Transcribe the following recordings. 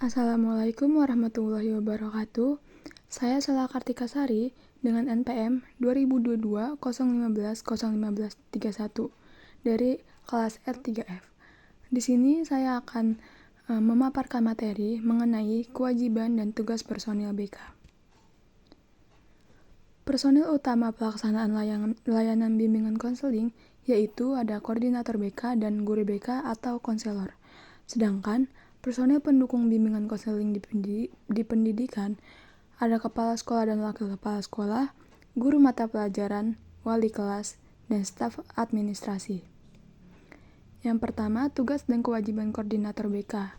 Assalamualaikum warahmatullahi wabarakatuh. Saya Sela Kartika Sari dengan NPM 2022 015 015 31 dari kelas R3F. Di sini saya akan memaparkan materi mengenai kewajiban dan tugas personil BK. Personil utama pelaksanaan layanan bimbingan konseling yaitu ada koordinator BK dan guru BK atau konselor. Sedangkan personil pendukung bimbingan konseling di pendidikan ada kepala sekolah dan wakil kepala sekolah, guru mata pelajaran, wali kelas, dan staf administrasi. Yang pertama, tugas dan kewajiban koordinator BK.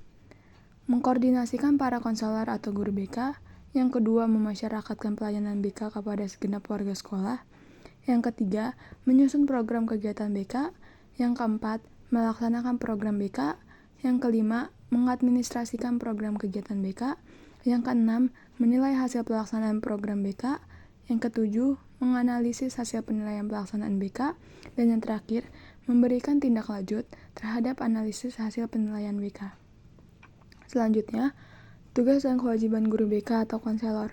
Mengkoordinasikan para konselor atau guru BK. Yang kedua, memasyarakatkan pelayanan BK kepada segenap warga sekolah. Yang ketiga, menyusun program kegiatan BK. Yang keempat, melaksanakan program BK. Yang kelima, mengadministrasikan program kegiatan BK. Yang keenam, menilai hasil pelaksanaan program BK. Yang ketujuh, menganalisis hasil penilaian pelaksanaan BK. Dan yang terakhir, memberikan tindak lanjut terhadap analisis hasil penilaian BK. Selanjutnya, tugas dan kewajiban guru BK atau konselor.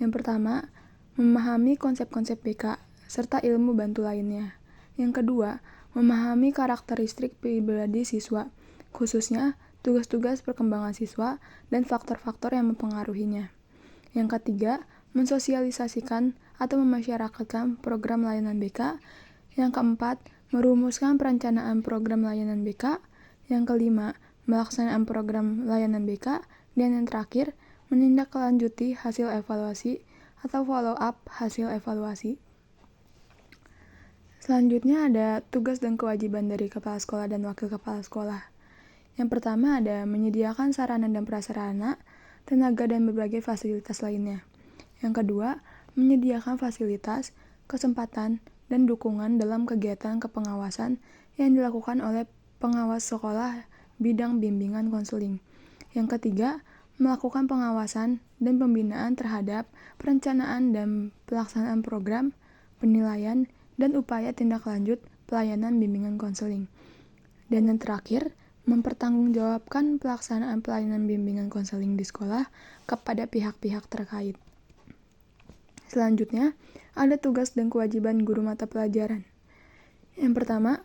Yang pertama, memahami konsep-konsep BK serta ilmu bantu lainnya. Yang kedua, memahami karakteristik pribadi siswa, khususnya tugas-tugas perkembangan siswa dan faktor-faktor yang mempengaruhinya. Yang ketiga, mensosialisasikan atau memasyarakatkan program layanan BK. Yang keempat, merumuskan perencanaan program layanan BK. Yang kelima, melaksanakan program layanan BK. Dan yang terakhir, menindaklanjuti hasil evaluasi atau follow up hasil evaluasi. Selanjutnya ada tugas dan kewajiban dari kepala sekolah dan wakil kepala sekolah. Yang pertama ada menyediakan sarana dan prasarana, tenaga dan berbagai fasilitas lainnya. Yang kedua, menyediakan fasilitas, kesempatan, dan dukungan dalam kegiatan kepengawasan yang dilakukan oleh pengawas sekolah bidang bimbingan konseling. Yang ketiga, melakukan pengawasan dan pembinaan terhadap perencanaan dan pelaksanaan program, penilaian, dan upaya tindak lanjut pelayanan bimbingan konseling. Dan yang terakhir, mempertanggungjawabkan pelaksanaan pelayanan bimbingan konseling di sekolah kepada pihak-pihak terkait. Selanjutnya, ada tugas dan kewajiban guru mata pelajaran. Yang pertama,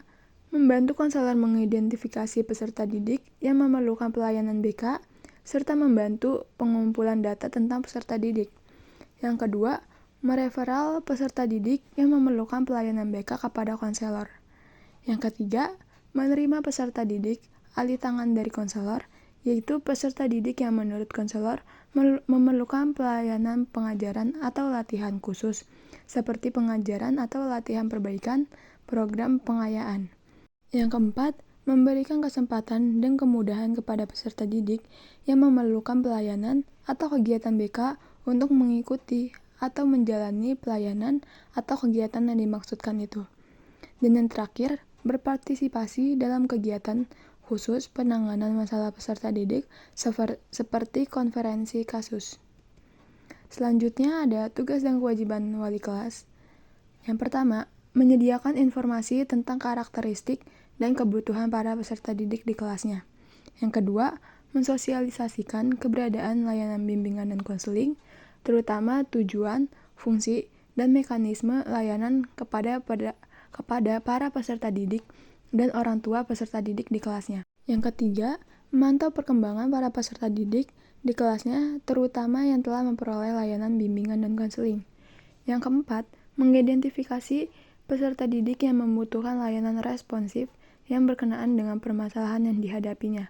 membantu konselor mengidentifikasi peserta didik yang memerlukan pelayanan BK, serta membantu pengumpulan data tentang peserta didik. Yang kedua, mereferal peserta didik yang memerlukan pelayanan BK kepada konselor. Yang ketiga, menerima peserta didik alih tangan dari konselor, yaitu peserta didik yang menurut konselor memerlukan pelayanan pengajaran atau latihan khusus, seperti pengajaran atau latihan perbaikan program pengayaan. Yang keempat, memberikan kesempatan dan kemudahan kepada peserta didik yang memerlukan pelayanan atau kegiatan BK untuk mengikuti atau menjalani pelayanan atau kegiatan yang dimaksudkan itu. Dan yang terakhir, berpartisipasi dalam kegiatan khusus penanganan masalah peserta didik seperti konferensi kasus. Selanjutnya ada tugas dan kewajiban wali kelas. Yang pertama, menyediakan informasi tentang karakteristik dan kebutuhan para peserta didik di kelasnya. Yang kedua, mensosialisasikan keberadaan layanan bimbingan dan konseling, terutama tujuan, fungsi, dan mekanisme layanan kepada para peserta didik dan orang tua peserta didik di kelasnya. Yang ketiga, memantau perkembangan para peserta didik di kelasnya, terutama yang telah memperoleh layanan bimbingan dan konseling. Yang keempat, mengidentifikasi peserta didik yang membutuhkan layanan responsif yang berkenaan dengan permasalahan yang dihadapinya.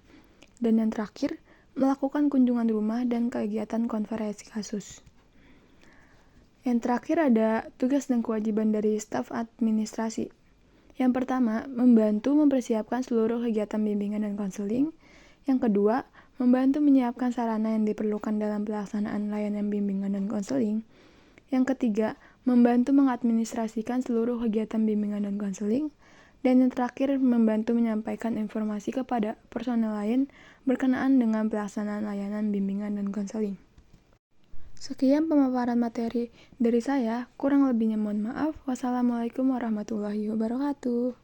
Dan yang terakhir, melakukan kunjungan rumah dan kegiatan konferensi kasus. Yang terakhir ada tugas dan kewajiban dari staf administrasi. Yang pertama, membantu mempersiapkan seluruh kegiatan bimbingan dan konseling. Yang kedua, membantu menyiapkan sarana yang diperlukan dalam pelaksanaan layanan bimbingan dan konseling. Yang ketiga, membantu mengadministrasikan seluruh kegiatan bimbingan dan konseling. Dan yang terakhir, membantu menyampaikan informasi kepada personel lain berkenaan dengan pelaksanaan layanan bimbingan dan konseling. Sekian pemaparan materi dari saya, kurang lebihnya mohon maaf. Wassalamualaikum warahmatullahi wabarakatuh.